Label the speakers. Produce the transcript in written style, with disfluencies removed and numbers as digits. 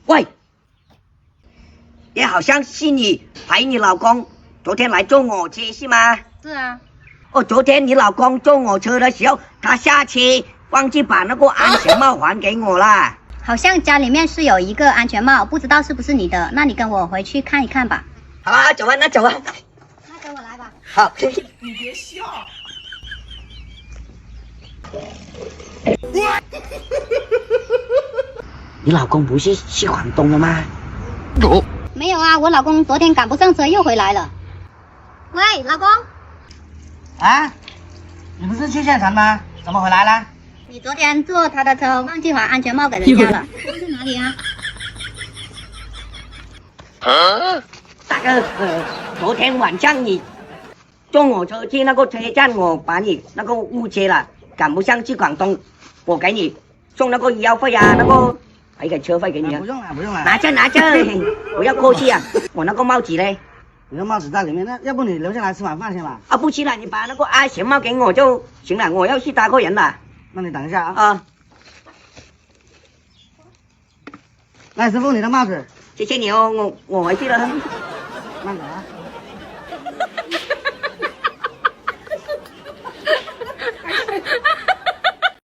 Speaker 1: 喂，也好像是你陪你老公昨天来坐我车是吗？
Speaker 2: 是啊。
Speaker 1: 哦，昨天你老公坐我车的时候，他下车忘记把那个安全帽还给我啦。
Speaker 2: 好像家里面是有一个安全帽，不知道是不是你的，那你跟我回去看一看吧。
Speaker 1: 好啊，走啊，那走啊。
Speaker 2: 那跟我来吧。
Speaker 1: 好。
Speaker 3: 你别笑。
Speaker 1: 你老公不是去广东了吗？
Speaker 2: 没有啊，我老公昨天赶不上车又回来了。喂，老公。
Speaker 3: 啊？你不是去县城吗？怎么回来了？
Speaker 2: 你昨天坐他的车忘记还安全帽给人家了，这是哪里啊？
Speaker 1: 大哥，昨天晚上你坐我车去那个车站，我把你那个误车了，赶不上去广东，我给你送那个医药费啊，那个赔个车费给你啊。
Speaker 3: 不用了，不用了。
Speaker 1: 拿着拿着，不要客气啊。我那个帽子嘞？
Speaker 3: 你的帽子在里面，那要不你留下来吃晚饭去吧？
Speaker 1: 啊，不吃了，你把那个安全帽给我就行了，我要去搭客人了。
Speaker 3: 那你等一下啊。
Speaker 1: 啊，
Speaker 3: 来，师傅，你的帽子。
Speaker 1: 谢谢你哦，我回去了。
Speaker 3: 慢点啊。